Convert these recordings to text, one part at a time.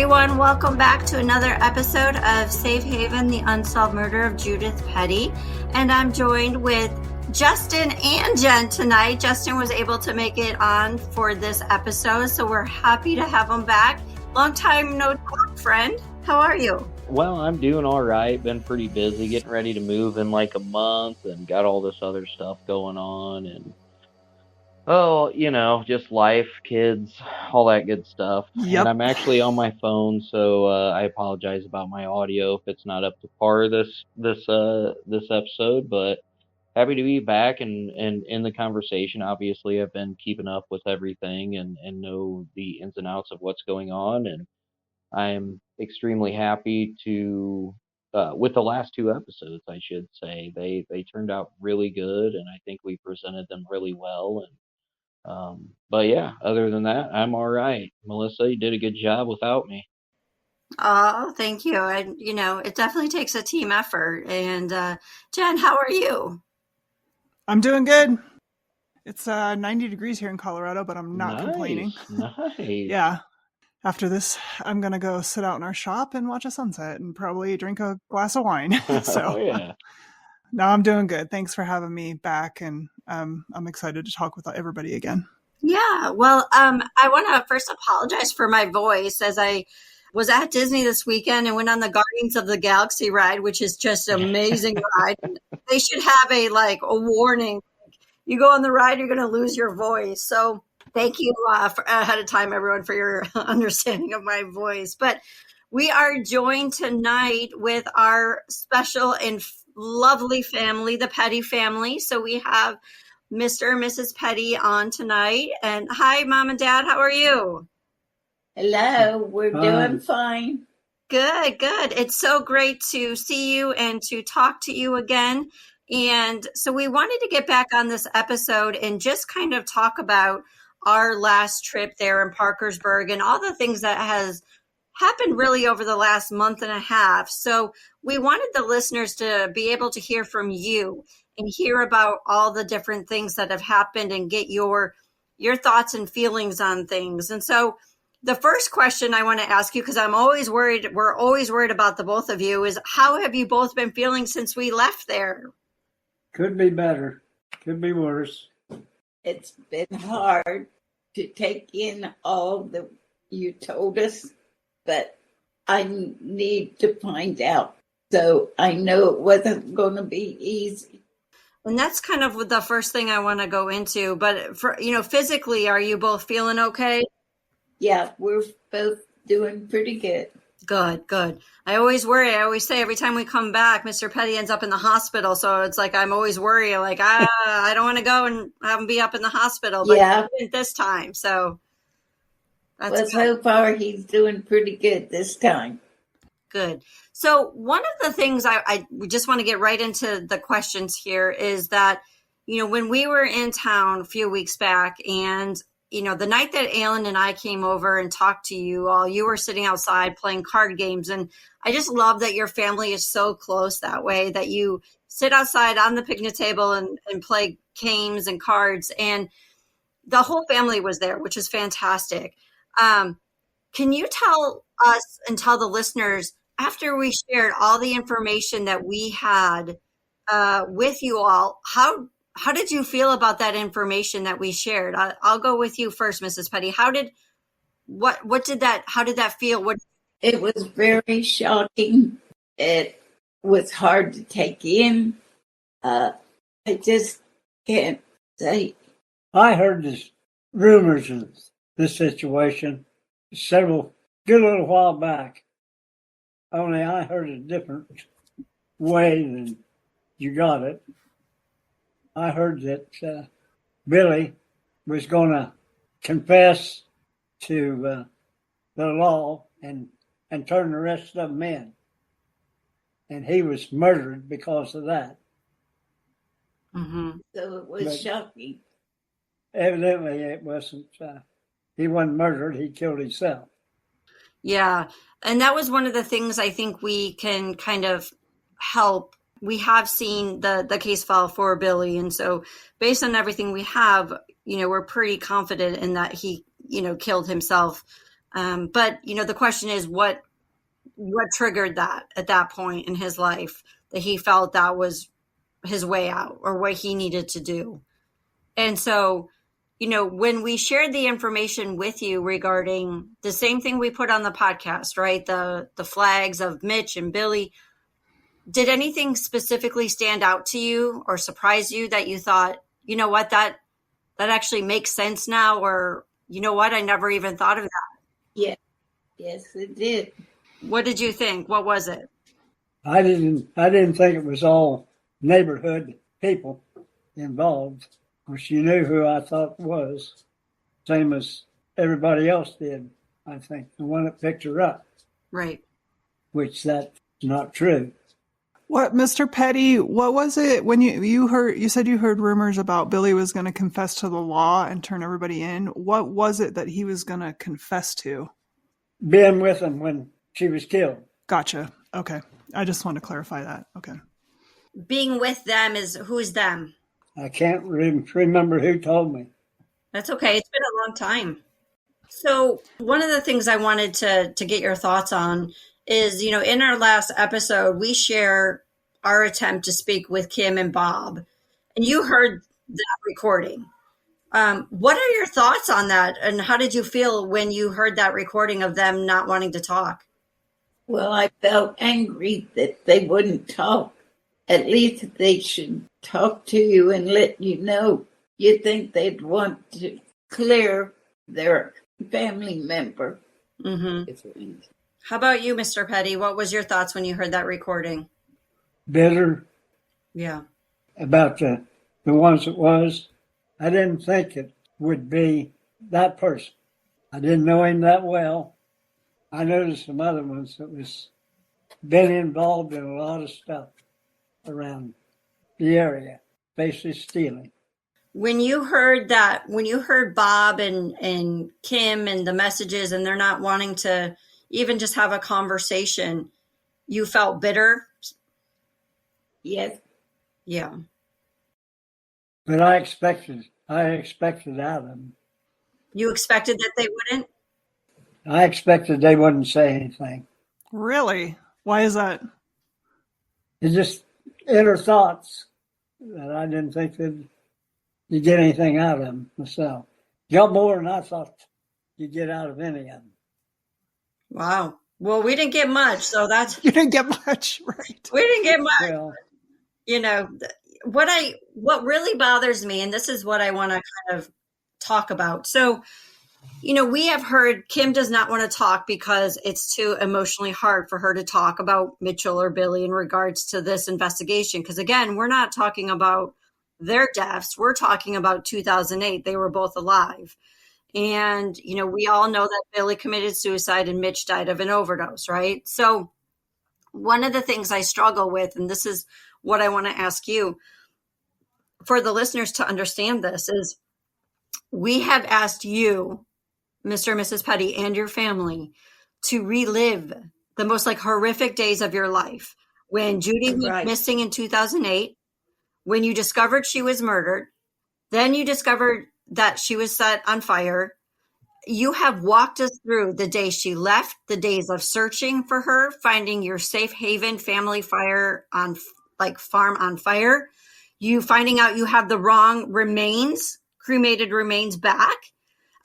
everyone. Welcome back to another episode of Safe Haven, the Unsolved Murder of Judith Petty. And I'm joined with Justin and Jen tonight. Justin was able to make it on for this episode, so we're happy to have him back. Long time no talk, friend. How are you? Well, I'm doing all right. Been pretty busy, getting ready to move in like a month and got all this other stuff going on. And just life, kids, all that good stuff. Yep. And I'm actually on my phone, so I apologize about my audio if it's not up to par this episode. But happy to be back and in the conversation. Obviously, I've been keeping up with everything and know the ins and outs of what's going on, and I'm extremely happy to. With the last two episodes, I should say, they turned out really good, and I think we presented them really well. But yeah, other than that, I'm all right. Melissa, you did a good job without me. Oh, thank you. And, it definitely takes a team effort. And Jen, how are you? I'm doing good. It's 90 degrees here in Colorado, but I'm not complaining. Nice. Yeah. After this, I'm going to go sit out in our shop and watch a sunset and probably drink a glass of wine. So, yeah. No, I'm doing good. Thanks for having me back, and I'm excited to talk with everybody again. Yeah, well, I want to first apologize for my voice, as I was at Disney this weekend and went on the Guardians of the Galaxy ride, which is just an amazing ride. They should have a warning. You go on the ride, you're going to lose your voice. So thank you for ahead of time, everyone, for your understanding of my voice. But we are joined tonight with our special and lovely family, the Petty family. So we have Mr. and Mrs. Petty on tonight. And hi, Mom and Dad. How are you? Hello. We're doing fine. Good. It's so great to see you and to talk to you again. And so we wanted to get back on this episode and just kind of talk about our last trip there in Parkersburg and all the things that has happened really over the last month and a half. So we wanted the listeners to be able to hear from you and hear about all the different things that have happened and get your thoughts and feelings on things. And so the first question I want to ask you, because we're always worried about the both of you, is how have you both been feeling since we left there? Could be better. Could be worse. It's been hard to take in all that you told us, but I need to find out. So I know it wasn't going to be easy. And that's kind of the first thing I want to go into. But for physically, are you both feeling okay? Yeah, we're both doing pretty good. Good. I always worry. I always say every time we come back, Mr. Petty ends up in the hospital. So it's like I'm always worried. Like, I don't want to go and have him be up in the hospital. But yeah, this time. So that's well, so far he's doing pretty good this time. Good. So one of the things we just want to get right into the questions here is that, when we were in town a few weeks back and, the night that Alan and I came over and talked to you all, you were sitting outside playing card games. And I just love that your family is so close that way, that you sit outside on the picnic table and play games and cards. And the whole family was there, which is fantastic. Can you tell us and tell the listeners, after we shared all the information that we had with you all, how did you feel about that information that we shared? I'll go with you first, Mrs. Petty. How did that feel? It was very shocking. It was hard to take in. I just can't say. I heard this rumors of this situation a good little while back. Only I heard it a different way than you got it. I heard that Billy was going to confess to the law and turn the rest of them in. And he was murdered because of that. Mm-hmm. So it was shocking. Evidently, it wasn't. He wasn't murdered. He killed himself. Yeah. And that was one of the things I think we can kind of help. We have seen the case file for Billy. And so based on everything we have, we're pretty confident in that he, killed himself But the question is, what triggered that at that point in his life that he felt that was his way out or what he needed to do. And so, when we shared the information with you regarding the same thing we put on the podcast, right? The flags of Mitch and Billy, did anything specifically stand out to you or surprise you that you thought, you know what, that actually makes sense now? Or, you know what, I never even thought of that. Yeah. Yes, it did. What did you think? What was it? I didn't think it was all neighborhood people involved. Of course, you knew who I thought was, same as everybody else did, I think, the one that picked her up. Right. Which that's not true. What, Mr. Petty, what was it when you said you heard rumors about Billy was going to confess to the law and turn everybody in? What was it that he was going to confess to? Being with him when she was killed. Gotcha. Okay. I just want to clarify that. Okay. Being with them who's them? I can't remember who told me. That's okay. It's been a long time. So one of the things I wanted to get your thoughts on is, in our last episode, we share our attempt to speak with Kim and Bob, and you heard that recording. What are your thoughts on that? And how did you feel when you heard that recording of them not wanting to talk? Well, I felt angry that they wouldn't talk. At least they should talk to you and let you know. You think they'd want to clear their family member. Mm-hmm. How about you, Mr. Petty? What was your thoughts when you heard that recording? Bitter. Yeah. About the ones it was. I didn't think it would be that person. I didn't know him that well. I noticed some other ones that was been involved in a lot of stuff around the area, basically stealing. When you heard Bob and Kim and the messages and they're not wanting to even just have a conversation, you felt bitter? Yes. Yeah. But I expected out of them. You expected that they wouldn't? I expected they wouldn't say anything. Really? Why is that? It's just inner thoughts that I didn't think that you'd get anything out of them myself. Got more than I thought you'd get out of any of them. Wow. Well, we didn't get much, so that's... You didn't get much, right? We didn't get much. Well, what really bothers me, and this is what I want to kind of talk about. So, we have heard Kim does not want to talk because it's too emotionally hard for her to talk about Mitchell or Billy in regards to this investigation. Because again, we're not talking about their deaths. We're talking about 2008. They were both alive. And, we all know that Billy committed suicide and Mitch died of an overdose, right? So one of the things I struggle with, and this is what I want to ask you for the listeners to understand this, is we have asked you, Mr. and Mrs. Petty, and your family to relive the most horrific days of your life. When Judy went missing in 2008, when you discovered she was murdered, then you discovered that she was set on fire. You have walked us through the day she left, the days of searching for her, finding your safe haven family farm on fire, you finding out you have the wrong cremated remains back.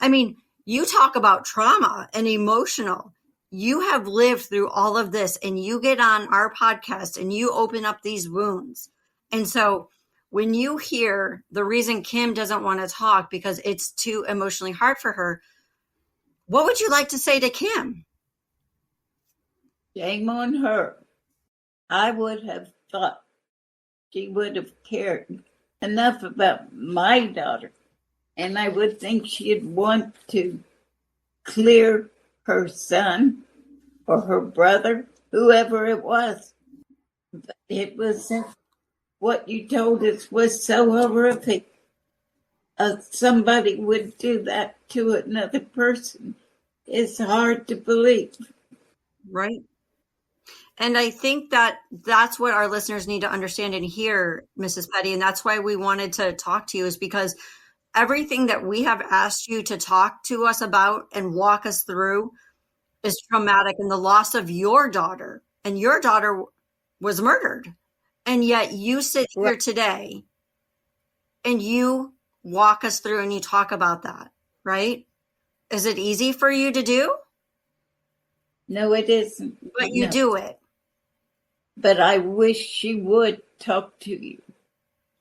I mean, you talk about trauma and emotional. You have lived through all of this and you get on our podcast and you open up these wounds. And so when you hear the reason Kim doesn't want to talk because it's too emotionally hard for her, what would you like to say to Kim? Shame on her. I would have thought she would have cared enough about my daughter, and I would think she'd want to clear her son or her brother, whoever it was. But it was what you told us was so horrific. Somebody would do that to another person. It's hard to believe. Right. And I think that that's what our listeners need to understand and hear, Mrs. Petty. And that's why we wanted to talk to you, is because everything that we have asked you to talk to us about and walk us through is traumatic, and the loss of your daughter, and your daughter was murdered. And yet you sit here today and you walk us through and you talk about that, right? Is it easy for you to do? No, it isn't. But you No. do it. But I wish she would talk to you.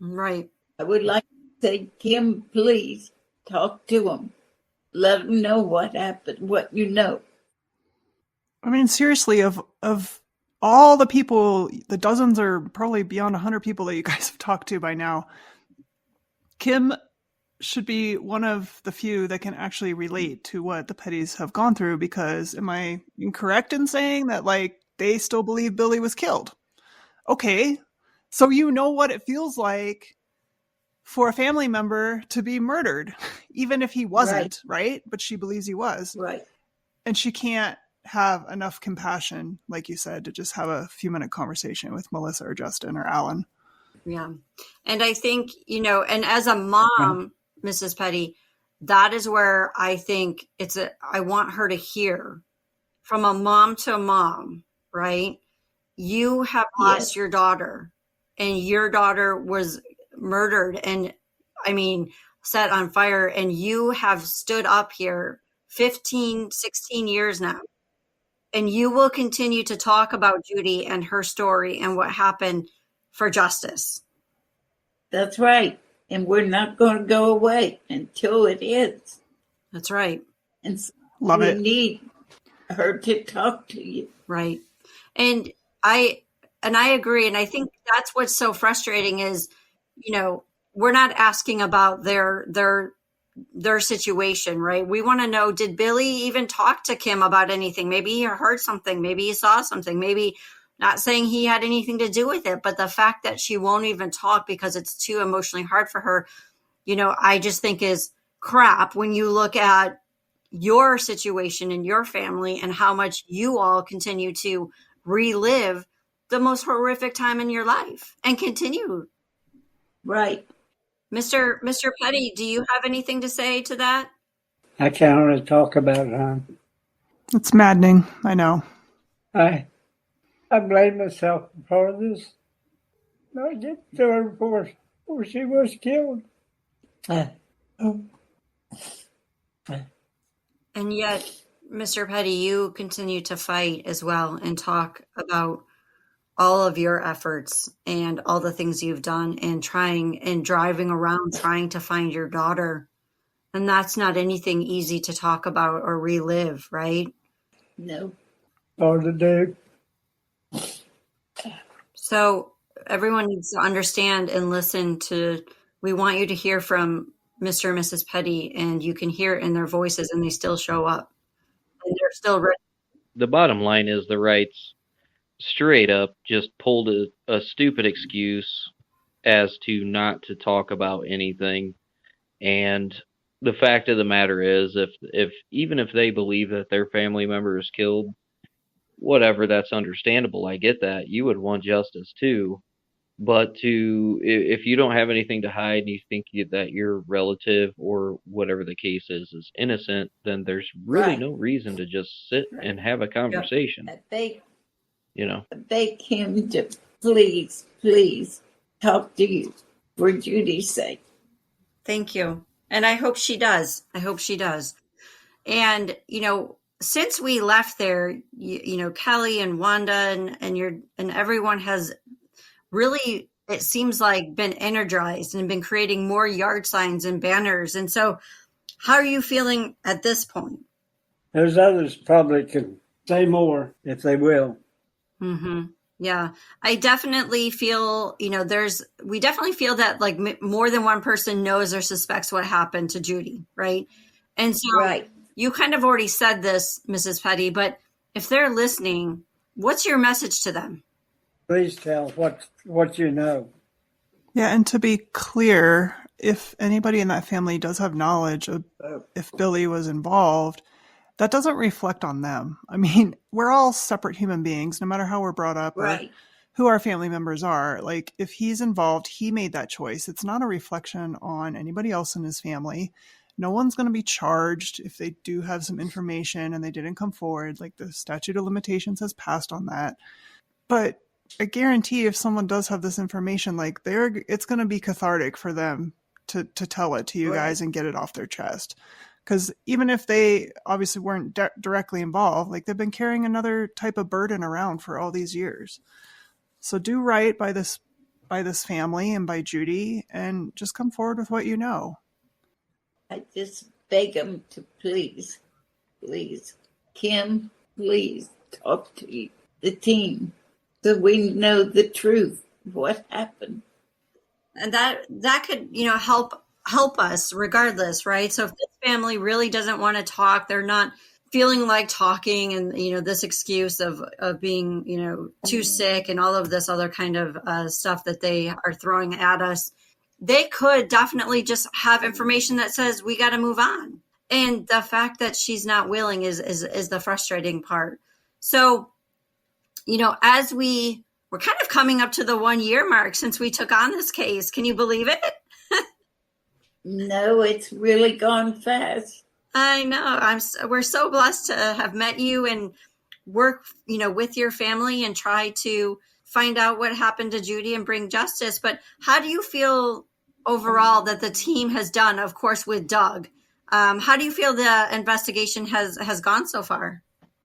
Right. I would like to say, Kim, please talk to him. Let him know what happened, what you know. I mean, seriously, of all the people, the dozens or probably beyond 100 people that you guys have talked to by now, Kim should be one of the few that can actually relate to what the Pettys have gone through, because am I incorrect in saying that, like, they still believe Billy was killed? Okay, so you know what it feels like for a family member to be murdered, even if he wasn't, right? But she believes he was. Right. And she can't have enough compassion, like you said, to just have a few-minute conversation with Melissa or Justin or Alan. Yeah. And I think, and as a mom, Mrs. Petty, that is where I think I want her to hear from a mom to a mom, right? You have lost your daughter, and your daughter was murdered and, set on fire, and you have stood up here 15, 16 years now. And you will continue to talk about Judy and her story and what happened for justice. That's right. And we're not going to go away until it is. That's right. And so Love we it. need her to talk to you. Right. And I agree. And I think that's what's so frustrating is, we're not asking about their situation, right? We want to know, did Billy even talk to Kim about anything? Maybe he heard something, maybe he saw something, maybe, not saying he had anything to do with it, but the fact that she won't even talk because it's too emotionally hard for her, I just think is crap when you look at your situation in your family and how much you all continue to relive the most horrific time in your life and continue. Right. Mr. Petty, do you have anything to say to that? I can't really talk about it, huh? It's maddening. I know. I blame myself for part of this. I get to her before she was killed. And yet, Mr. Petty, you continue to fight as well and talk about all of your efforts and all the things you've done and trying and driving around trying to find your daughter. And that's not anything easy to talk about or relive, right? No. Hard to do. So everyone needs to understand and listen to, we want you to hear from Mr. and Mrs. Petty, and you can hear it in their voices, and they still show up. And they're still ready. The bottom line is the rights straight up just pulled a stupid excuse as to not to talk about anything. And the fact of the matter is, if even if they believe that their family member is killed, whatever, that's understandable. I get that. You would want justice too. But if you don't have anything to hide and you think that your relative or whatever the case is innocent, then there's really no reason to just sit and have a conversation. Beg Him to please talk to you for Judy's sake. Thank you. And I hope she does. And, since we left there, Kelly and Wanda and everyone has really, it seems like, been energized and been creating more yard signs and banners. And so how are you feeling at this point? There's others probably can say more if they will. Mm-hmm. Yeah, I definitely feel, we definitely feel that like more than one person knows or suspects what happened to Judy, right? And so you kind of already said this, Mrs. Petty, but if they're listening, what's your message to them? Please tell what you know. Yeah, and to be clear, if anybody in that family does have knowledge of if Billy was involved, that doesn't reflect on them. I mean, we're all separate human beings, no matter how we're brought up or who our family members are. Like, if he's involved, he made that choice. It's not a reflection on anybody else in his family. No one's going to be charged if they do have some information and they didn't come forward. Like, the statute of limitations has passed on that. But I guarantee if someone does have this information, like, it's going to be cathartic for them to tell it to you guys and get it off their chest. Because even if they obviously weren't directly involved, like, they've been carrying another type of burden around for all these years. So do right by this family and by Judy, and just come forward with what you know. I just beg them to please, Kim, please talk to the team so we know the truth of what happened. And that could, help us regardless, right? So if this family really doesn't want to talk, they're not feeling like talking, and this excuse of being too sick and all of this other kind of stuff that they are throwing at us, they could definitely just have information that says we got to move on. And the fact that she's not willing is the frustrating part. So as we're kind of coming up to the 1 year mark since we took on this case. Can you believe it? No, it's really gone fast. I know. We're so blessed to have met you and work, with your family and try to find out what happened to Judy and bring justice. But how do you feel overall that the team has done, of course, with Doug? How do you feel the investigation has gone so far?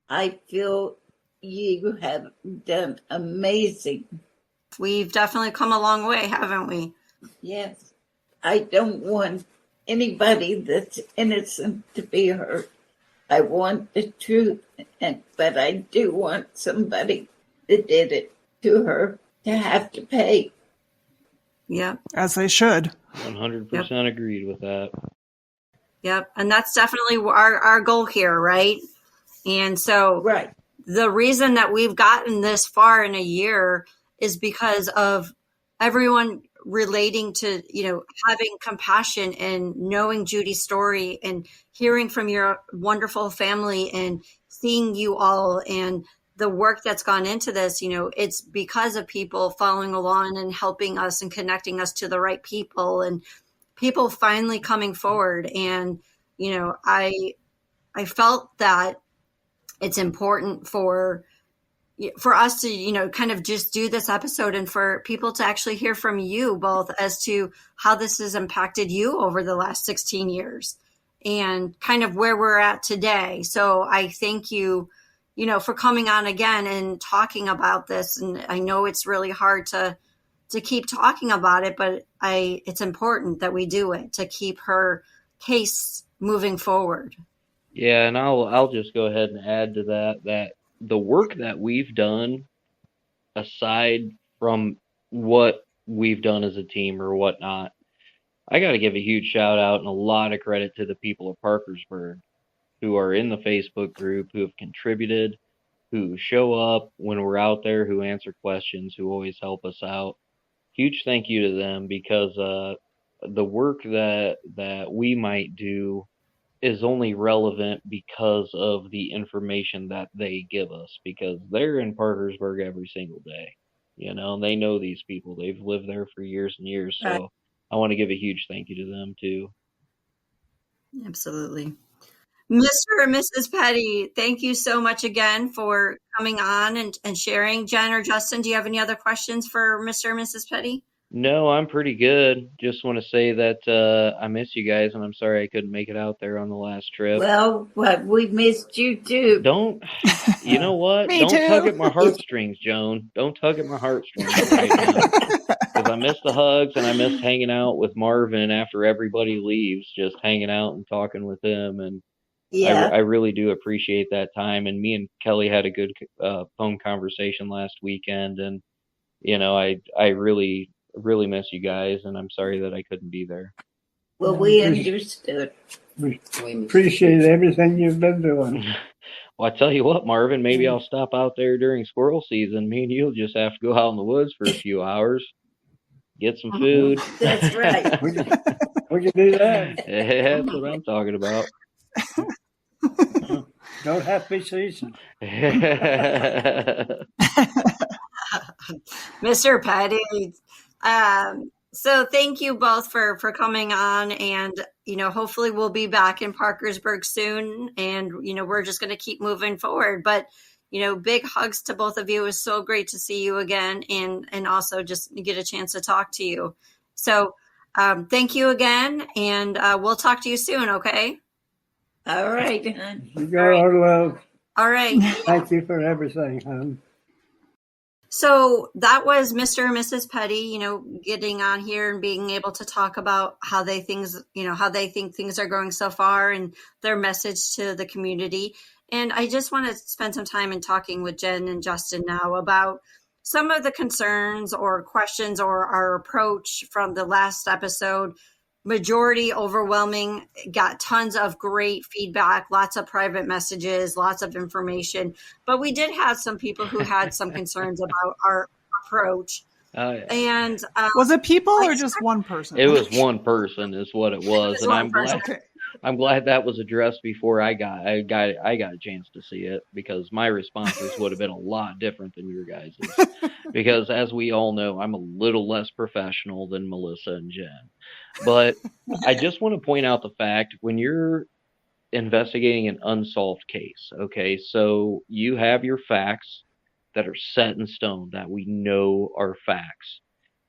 I feel you have done amazing. We've definitely come a long way, haven't we? Yes. I don't want anybody that's innocent to be hurt. I want the truth, but I do want somebody that did it to her to have to pay. Yeah. As they should. 100% agreed with that. Yep. And that's definitely our goal here, right? And so Right. The reason that we've gotten this far in a year is because of everyone relating to, having compassion and knowing Judy's story and hearing from your wonderful family and seeing you all and the work that's gone into this. It's because of people following along and helping us and connecting us to the right people and people finally coming forward. And, I felt that it's important for us to, kind of just do this episode and for people to actually hear from you both as to how this has impacted you over the last 16 years and kind of where we're at today. So I thank you, for coming on again and talking about this. And I know it's really hard to keep talking about it, but it's important that we do it to keep her case moving forward. Yeah, and I'll just go ahead and add to that the work that we've done, aside from what we've done as a team or whatnot, I got to give a huge shout out and a lot of credit to the people of Parkersburg who are in the Facebook group, who have contributed, who show up when we're out there, who answer questions, who always help us out. Huge thank you to them, because the work that we might do is only relevant because of the information that they give us, because they're in Parkersburg every single day. They know these people. They've lived there for years and years. So Right. I want to give a huge thank you to them too. Absolutely. Mr. and Mrs. Petty, thank you so much again for coming on and sharing. Jen or Justin, do you have any other questions for Mr. and Mrs. Petty? No, I'm pretty good. Just want to say that I miss you guys, and I'm sorry I couldn't make it out there on the last trip. Well, we missed you too. You know what? Me Don't too. tug at my heartstrings, Joan. Don't tug at my heartstrings right now. Because I miss the hugs, and I miss hanging out with Marvin after everybody leaves, just hanging out and talking with him. And Yeah. I really do appreciate that time. And me and Kelly had a good phone conversation last weekend, and I really miss you guys, and I'm sorry that I couldn't be there. Well, we understood. We appreciate everything you've been doing. Well, I tell you what, Marvin, maybe I'll stop out there during squirrel season. Me and you'll just have to go out in the woods for a few hours, get some food. That's right. We can do that. That's what I'm talking about. Don't have to be seasoned. Mr. Petty, So thank you both for coming on, and hopefully we'll be back in Parkersburg soon, and we're just going to keep moving forward. But big hugs to both of you. It was so great to see you again, and also just get a chance to talk to you. So thank you again, and we'll talk to you soon. Okay. All right, hon. You got our love. All right. Thank you for everything, hon. So that was Mr. and Mrs. Petty, getting on here and being able to talk about how they think things are going so far and their message to the community. And I just want to spend some time in talking with Jen and Justin now about some of the concerns or questions or our approach from the last episode. Majority overwhelming, got tons of great feedback, lots of private messages, lots of information. But we did have some people who had some concerns about our approach. And was it people or just one person? It was one person, is what it was, and I'm glad. Okay. I'm glad that was addressed before I got a chance to see it, because my responses would have been a lot different than your guys's. Because as we all know, I'm a little less professional than Melissa and Jen. But I just want to point out the fact, when you're investigating an unsolved case, okay, so you have your facts that are set in stone that we know are facts.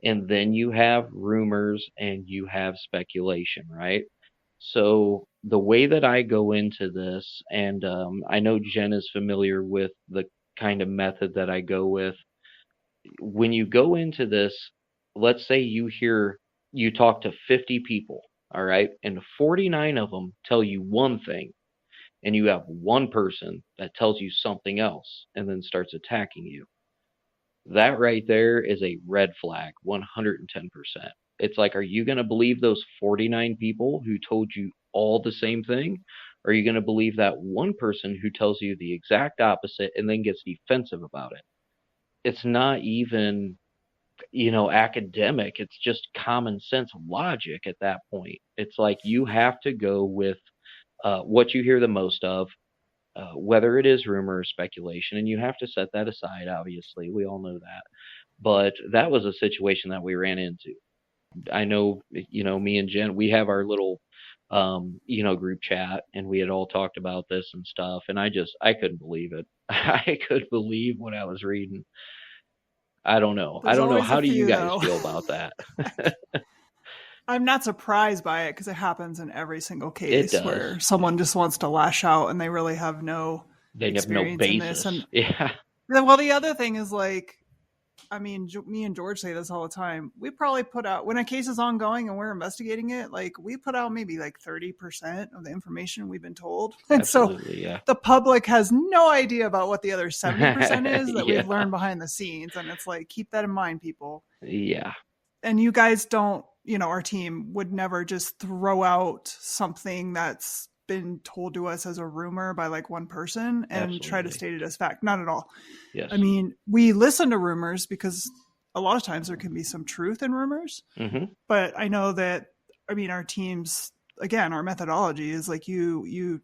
And then you have rumors and you have speculation, right? So the way that I go into this, and I know Jen is familiar with the kind of method that I go with. When you go into this, let's say you talk to 50 people, all right, and 49 of them tell you one thing, and you have one person that tells you something else and then starts attacking you. That right there is a red flag, 110%. It's like, are you going to believe those 49 people who told you all the same thing? Or are you going to believe that one person who tells you the exact opposite and then gets defensive about it? It's not even, academic. It's just common sense logic at that point. It's like, you have to go with what you hear the most of, whether it is rumor or speculation, and you have to set that aside, obviously. We all know that. But that was a situation that we ran into. I know, me and Jen, we have our little, group chat, and we had all talked about this and stuff, and I couldn't believe it. I couldn't believe what I was reading. I don't know. There's I don't know. always a How do you few, guys though. feel about that? I'm not surprised by it, because it happens in every single It case does. where someone just wants to lash out and they really have no They have no experience in this. basis. And Yeah, well, the other thing is, like, I mean, me and George say this all the time. We probably put out, when a case is ongoing and we're investigating it, like, we put out maybe like 30% of the information we've been told. And so absolutely. Yeah. the public has no idea about what the other 70% is that Yeah. we've learned behind the scenes. And it's like, keep that in mind, people. Yeah. And you guys don't, our team would never just throw out something that's been told to us as a rumor by like one person and try to Absolutely. state it as fact. Not at all. Yes. I mean, we listen to rumors because a lot of times there can be some truth in rumors. Mm-hmm. But I know that, our teams, again, our methodology is like you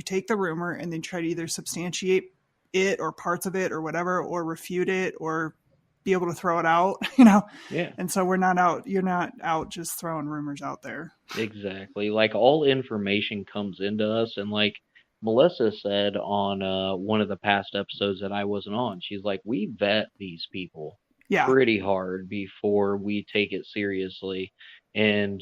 take the rumor and then try to either substantiate it or parts of it or whatever, or refute it or be able to throw it out, Yeah. And so you're not out just throwing rumors out there. Exactly. Like, all information comes into us, and like Melissa said on one of the past episodes that I wasn't on, she's like, we vet these people Yeah. pretty hard before we take it seriously. And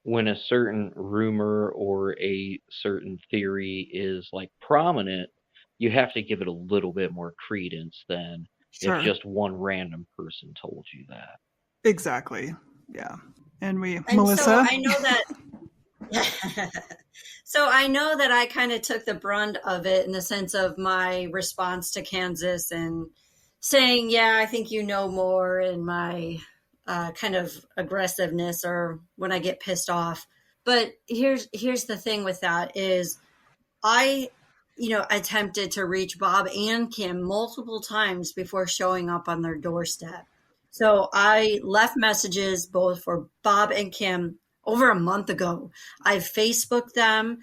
when a certain rumor or a certain theory is like prominent, you have to give it a little bit more credence than Sure. if just one random person told you that. Exactly. Yeah. And So Melissa? I know that. So I know that I kind of took the brunt of it in the sense of my response to Kansas and saying, yeah, I think you know more, and my kind of aggressiveness or when I get pissed off. But here's the thing with that is I, attempted to reach Bob and Kim multiple times before showing up on their doorstep. So I left messages both for Bob and Kim over a month ago. I've Facebooked them.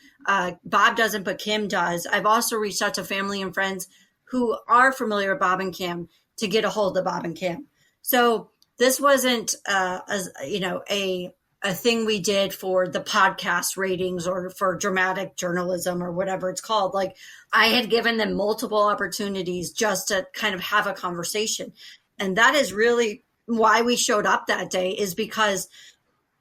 Bob doesn't, but Kim does. I've also reached out to family and friends who are familiar with Bob and Kim to get a hold of Bob and Kim. So this wasn't as you know a thing we did for the podcast ratings or for dramatic journalism or whatever it's called. Like, I had given them multiple opportunities just to kind of have a conversation. And that is really why we showed up that day, is because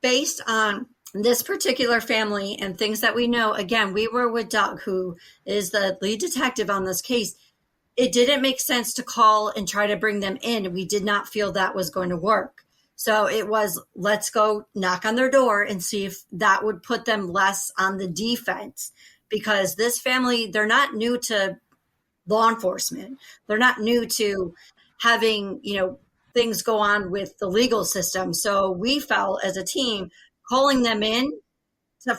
based on this particular family and things that we know, again, we were with Doug, who is the lead detective on this case. It didn't make sense to call and try to bring them in. We did not feel that was going to work. So it was, let's go knock on their door and see if that would put them less on the defense, because this family, they're not new to law enforcement. They're not new to having, things go on with the legal system. So we felt as a team, calling them in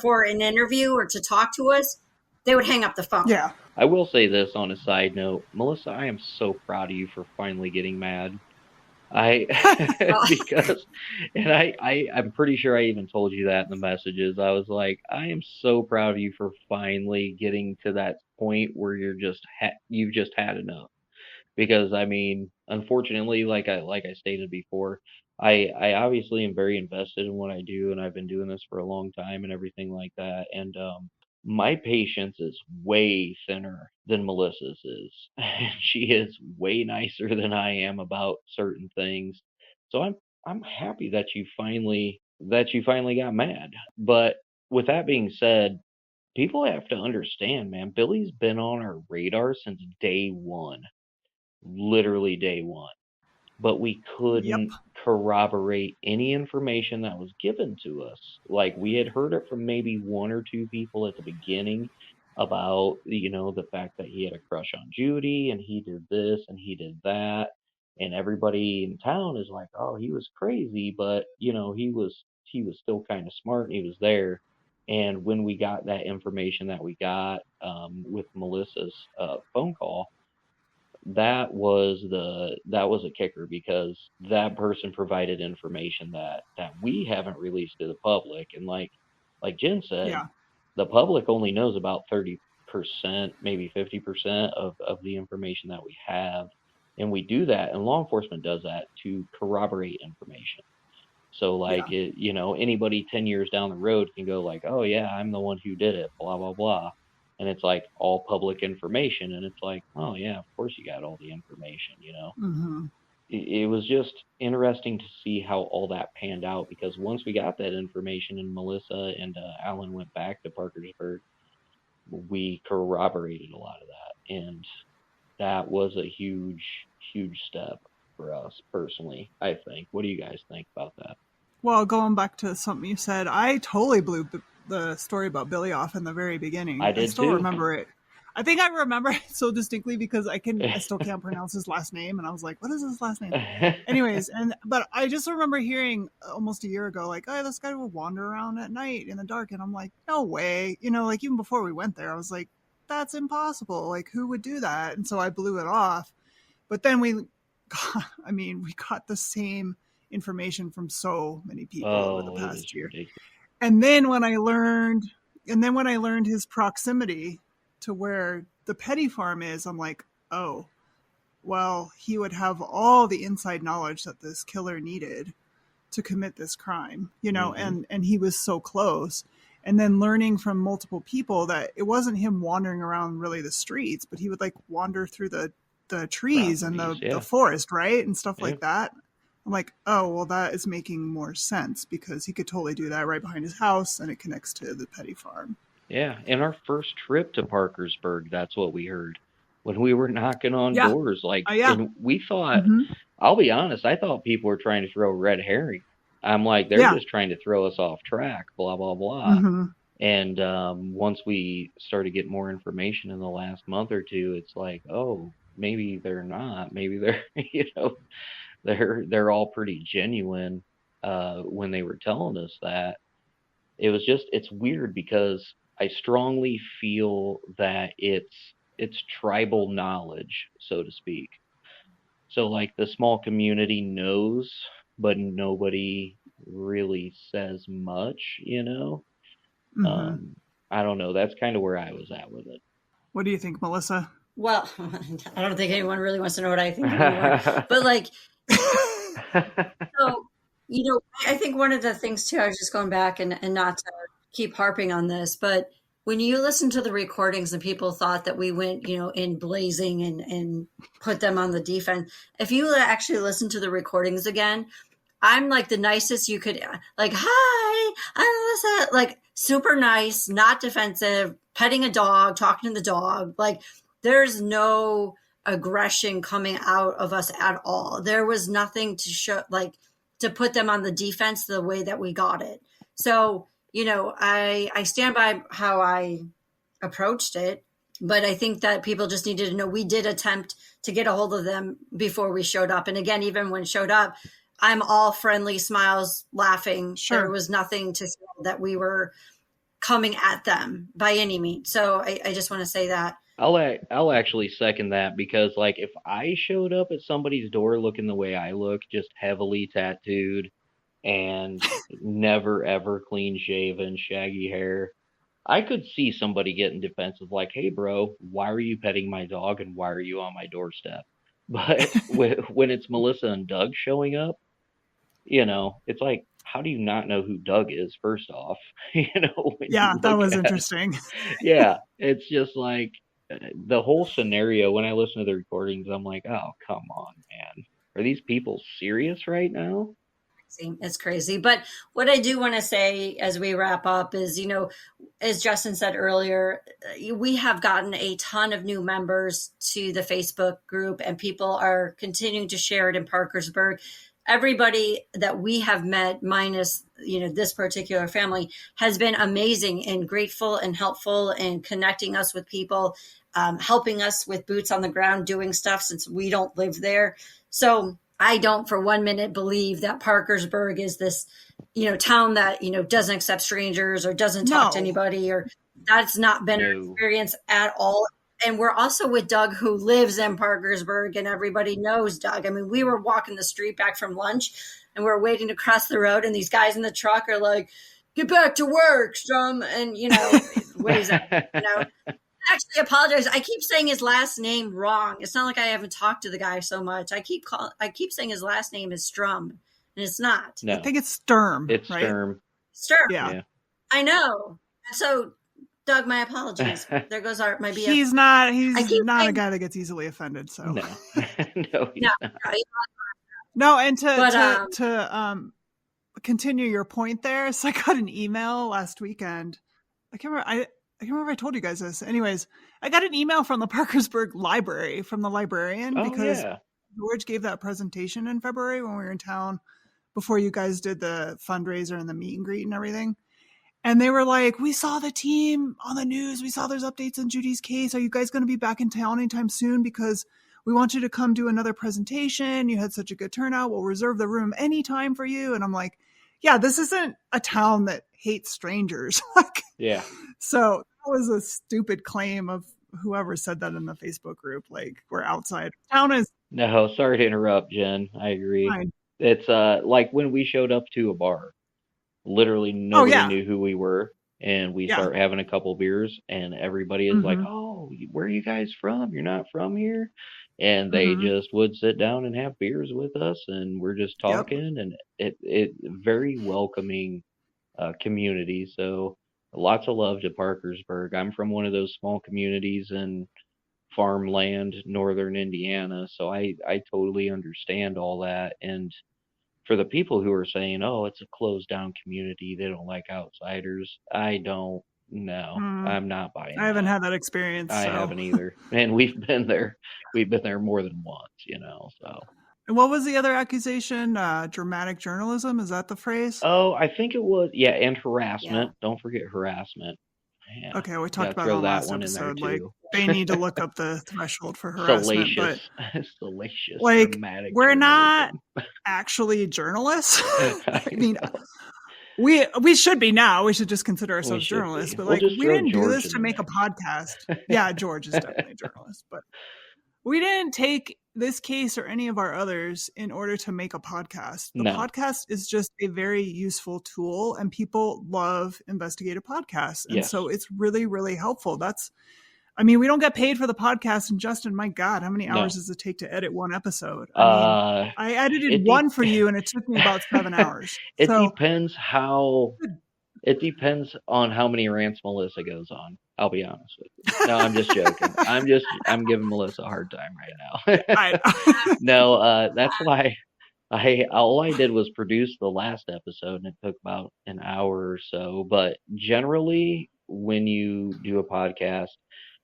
for an interview or to talk to us, they would hang up the phone. Yeah. I will say this on a side note, Melissa, I am so proud of you for finally getting mad. Because, and I'm pretty sure I even told you that in the messages. I was like, I am so proud of you for finally getting to that point where you've just had enough. Because I mean, unfortunately, like I stated before, I obviously am very invested in what I do, and I've been doing this for a long time and everything like that. And my patience is way thinner than Melissa's is. She is way nicer than I am about certain things. So I'm happy that you finally got mad. But with that being said, people have to understand, man, Billy's been on our radar since day one. Literally day one. But we couldn't corroborate any information that was given to us. Like, we had heard it from maybe one or two people at the beginning about, the fact that he had a crush on Judy and he did this and he did that. And everybody in town is like, oh, he was crazy, but he was still kind of smart and he was there. And when we got that information that we got with Melissa's phone call, that was a kicker, because that person provided information that we haven't released to the public. And like Jen said, Yeah. the public only knows about 30%, maybe 50% of the information that we have. And we do that, and law enforcement does that to corroborate information. So like, anybody 10 years down the road can go like, oh yeah, I'm the one who did it, blah, blah, blah. And it's like all public information. And it's like, oh yeah, of course you got all the information, Mm-hmm. It was just interesting to see how all that panned out, because once we got that information and Melissa and Alan went back to Parkersburg, we corroborated a lot of that. And that was a huge, huge step for us personally, I think. What do you guys think about that? Well, going back to something you said, I totally blew the story about Billy off in the very beginning. I did still too. remember it. I think I remember it so distinctly because I still can't pronounce his last name, and I was like, "What is his last name?" Anyways, but I just remember hearing almost a year ago, like, "Oh, this guy would wander around at night in the dark," and I'm like, "No way!" Like even before we went there, I was like, "That's impossible! Like, who would do that?" And so I blew it off. But then we got the same information from so many people over the past year. Ridiculous. And then when I learned his proximity to where the Petty farm is, I'm like, oh, well, he would have all the inside knowledge that this killer needed to commit this crime, Mm-hmm. and he was so close. And then learning from multiple people that it wasn't him wandering around really the streets, but he would like wander through the trees and the forest, right? And stuff like that. I'm like, oh, well, that is making more sense, because he could totally do that right behind his house, and it connects to the Petty farm. Yeah, in our first trip to Parkersburg, that's what we heard when we were knocking on doors. Like, and we thought, I'll be honest, I thought people were trying to throw a red herring. I'm like, they're just trying to throw us off track, blah, blah, blah. Mm-hmm. And once we started getting more information in the last month or two, it's like, oh, maybe they're not. Maybe they're, they're all pretty genuine when they were telling us that. It's weird, because I strongly feel that it's tribal knowledge, so to speak. So like the small community knows, but nobody really says much, Mm-hmm. I don't know. That's kind of where I was at with it. What do you think, Melissa? Well, I don't think anyone really wants to know what I think anymore. But like, So, I think one of the things too, I was just going back and not to keep harping on this, but when you listen to the recordings and people thought that we went, in blazing and put them on the defense, if you actually listen to the recordings again, I'm like the nicest you could, like, hi, I'm Alyssa, like super nice, not defensive, petting a dog, talking to the dog. Like there's no aggression coming out of us at all. There was nothing to show, like to put them on the defense the way that we got it. So, I stand by how I approached it, but I think that people just needed to know we did attempt to get a hold of them before we showed up. And again, even when showed up, I'm all friendly smiles, laughing. Sure. There was nothing to show that we were coming at them by any means. So I just want to say that. I'll actually second that, because like if I showed up at somebody's door looking the way I look, just heavily tattooed and never ever clean shaven, shaggy hair, I could see somebody getting defensive, like, "Hey, bro, why are you petting my dog and why are you on my doorstep?" But when it's Melissa and Doug showing up, it's like, how do you not know who Doug is, first off? When Yeah, you that look was at, interesting. yeah, it's just like the whole scenario. When I listen to the recordings, I'm like, oh, come on, man. Are these people serious right now? It's crazy. But what I do want to say as we wrap up is, as Justin said earlier, we have gotten a ton of new members to the Facebook group and people are continuing to share it in Parkersburg. Everybody that we have met, minus, this particular family, has been amazing and grateful and helpful and connecting us with people, helping us with boots on the ground, doing stuff since we don't live there. So I don't for 1 minute believe that Parkersburg is this, town that, doesn't accept strangers or doesn't talk to anybody, or that's not been our experience at all. And we're also with Doug, who lives in Parkersburg, and everybody knows Doug. I mean, we were walking the street back from lunch and we're waiting to cross the road, and these guys in the truck are like, "Get back to work, Strum." And, ways up, actually apologize. I keep saying his last name wrong. It's not like I haven't talked to the guy so much. I keep saying his last name is Strum, and it's not. No, I think it's Sturm. it's right? Sturm. Sturm. Yeah. I know. So, Doug, my apologies. There goes my BF. He's not a guy that gets easily offended. So No, no, he's not. No, and to continue your point there, so I got an email last weekend. I can't remember if I told you guys this. Anyways, I got an email from the Parkersburg Library, from the librarian, because George gave that presentation in February when we were in town before you guys did the fundraiser and the meet and greet and everything. And they were like, "We saw the team on the news. We saw there's updates on Judy's case. Are you guys going to be back in town anytime soon? Because we want you to come do another presentation. You had such a good turnout. We'll reserve the room anytime for you." And I'm like, yeah, this isn't a town that hates strangers. Yeah. So that was a stupid claim of whoever said that in the Facebook group. Like, we're outside. Town is. No, sorry to interrupt, Jen. I agree. Fine. It's like when we showed up to a bar. Literally nobody knew who we were, and we start having a couple beers, and everybody is like, "Oh, where are you guys from? You're not from here?" And they just would sit down and have beers with us, and we're just talking, and it very welcoming community. So lots of love to Parkersburg. I'm from one of those small communities in farmland, northern Indiana, so I totally understand all that. And for the people who are saying, "Oh, it's a closed down community, they don't like outsiders," I don't know. I'm not buying I haven't had that experience. I haven't either. And we've been there more than once, so. And what was the other accusation? Dramatic journalism? Is that the phrase? Oh, I think it was, and harassment. Yeah. Don't forget harassment. Yeah. Okay, we talked about it on last episode. Like, they need to look up the threshold for harassment. Salacious. Like, dramatic we're journalism. not actually journalists. I mean, we should be now. We should just consider ourselves journalists. But we didn't do this to make a podcast. Yeah, George is definitely a journalist. But we didn't take this case or any of our others in order to make a podcast. The podcast is just a very useful tool, and people love investigative podcasts. And so it's really, really helpful. That's I mean, we don't get paid for the podcast. And Justin, my God, how many No. hours does it take to edit one episode? I mean, I edited one for you and it took me about 7 hours. It So depends on how many rants Melissa goes on. I'll be honest with you. No, I'm just joking. I'm giving Melissa a hard time right now. No, that's why all I did was produce the last episode, and it took about an hour or so. But generally, when you do a podcast,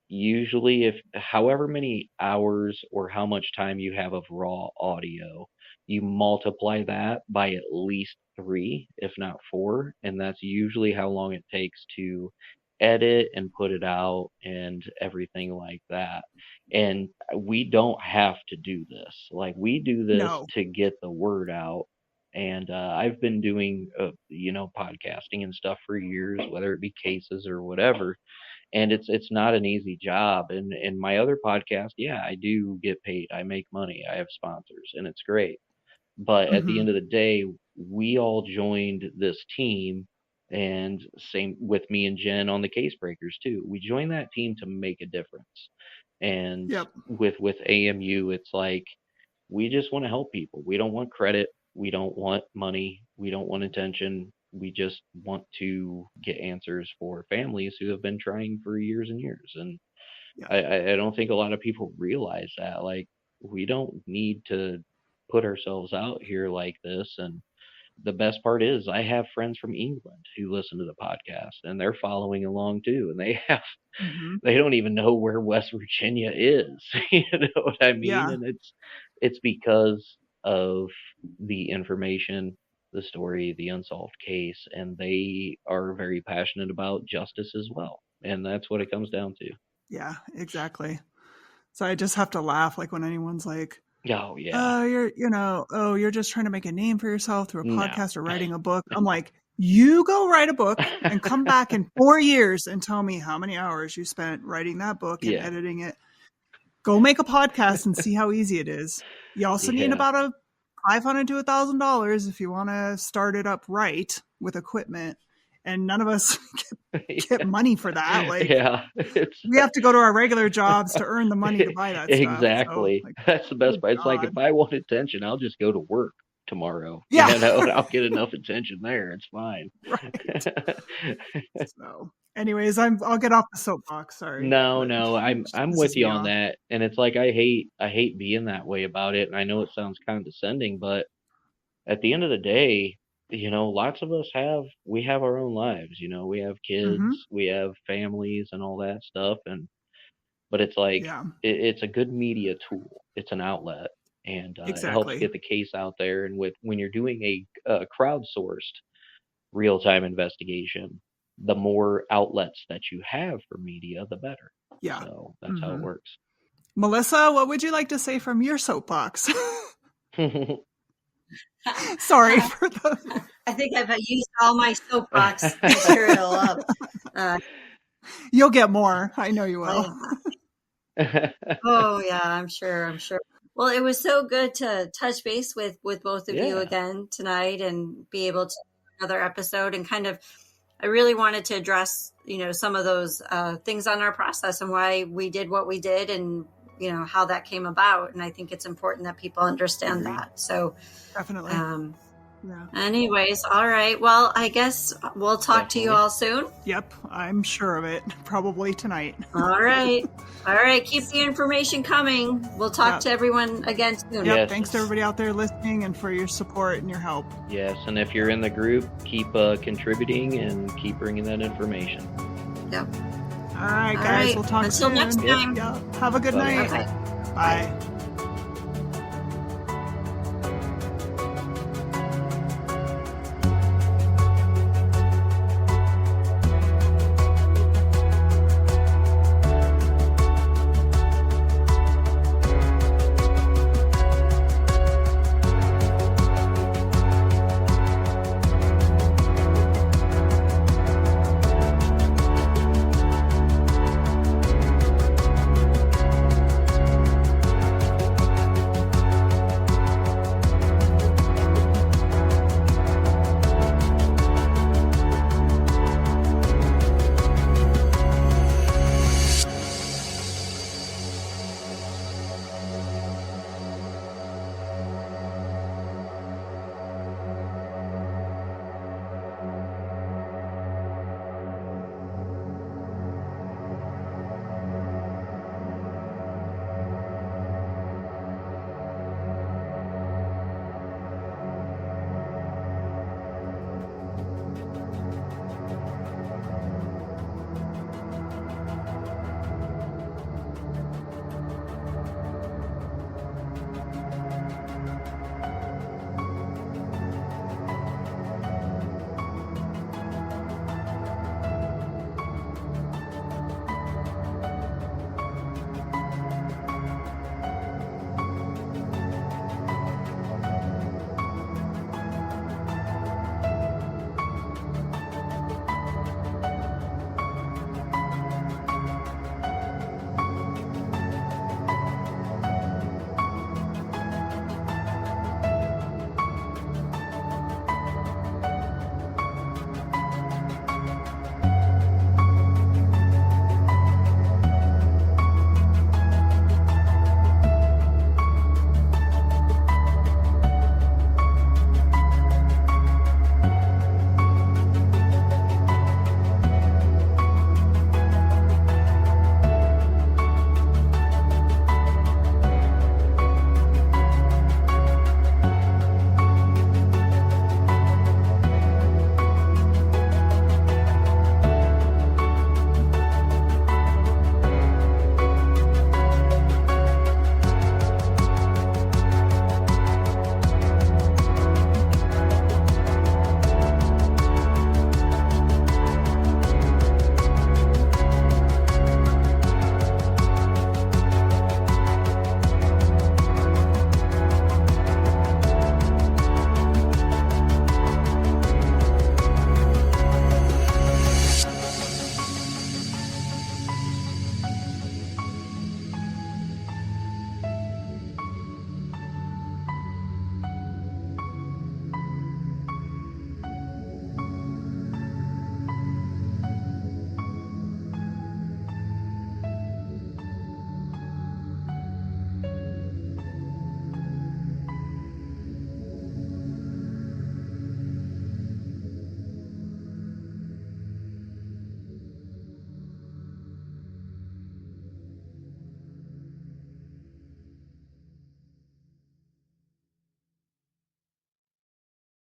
usually if however many hours or how much time you have of raw audio, you multiply that by at least 3, if not 4, and that's usually how long it takes to edit and put it out and everything like that. And we don't have to do this. Like, we do this to get the word out. And I've been doing podcasting and stuff for years, whether it be cases or whatever. And it's not an easy job. And in my other podcast, yeah, I do get paid. I make money. I have sponsors, and it's great. But at the end of the day, we all joined this team, and same with me and Jen on the Case Breakers too. We joined that team to make a difference. And with AMU, it's like, we just want to help people. We don't want credit. We don't want money. We don't want attention. We just want to get answers for families who have been trying for years and years. And I don't think a lot of people realize that. Like, we don't need to put ourselves out here like this. And the best part is, I have friends from England who listen to the podcast, and they're following along too. And they don't even know where West Virginia is. You know what I mean? Yeah. And it's because of the information, the story, the unsolved case, and they are very passionate about justice as well. And that's what it comes down to. Yeah, exactly. So I just have to laugh, like, when anyone's like, oh yeah, you're just trying to make a name for yourself through a podcast or writing a book. I'm like, you go write a book and come back in 4 years and tell me how many hours you spent writing that book and editing it. Go make a podcast and see how easy it is. You also need about $500 to $1,000 if you want to start it up right with equipment. And none of us get money for that. Like, we have to go to our regular jobs to earn the money to buy that stuff. Exactly. So, like, that's the best part. It's like, if I want attention, I'll just go to work tomorrow. Yeah. And I'll get enough attention there. It's fine. Right. So, anyways, I'll get off the soapbox. Sorry. No, I'm with you on that. And it's like, I hate being that way about it. And I know it sounds condescending, but at the end of the day, lots of us have our own lives. We have kids, we have families and all that stuff. But it's like, it's a good media tool. It's an outlet, and it helps get the case out there. And when you're doing a crowdsourced real-time investigation, the more outlets that you have for media, the better. Yeah. So that's how it works. Melissa, what would you like to say from your soapbox? Sorry for the... I think I've used all my soapbox material up. You'll get more. I know you will. Oh yeah, I'm sure. Well, it was so good to touch base with both of you again tonight and be able to do another episode, and kind of, I really wanted to address, some of those things on our process and why we did what we did, and how that came about. And I think it's important that people understand that. So definitely. Anyways, all right. Well, I guess we'll talk to you all soon. Yep, I'm sure of it. Probably tonight. All right. Keep the information coming. We'll talk to everyone again soon. Yep. Thanks to everybody out there listening and for your support and your help. Yes, and if you're in the group, keep contributing and keep bringing that information. Yep. All right, guys. We'll talk until soon. next time. Have a good night. Bye. Bye.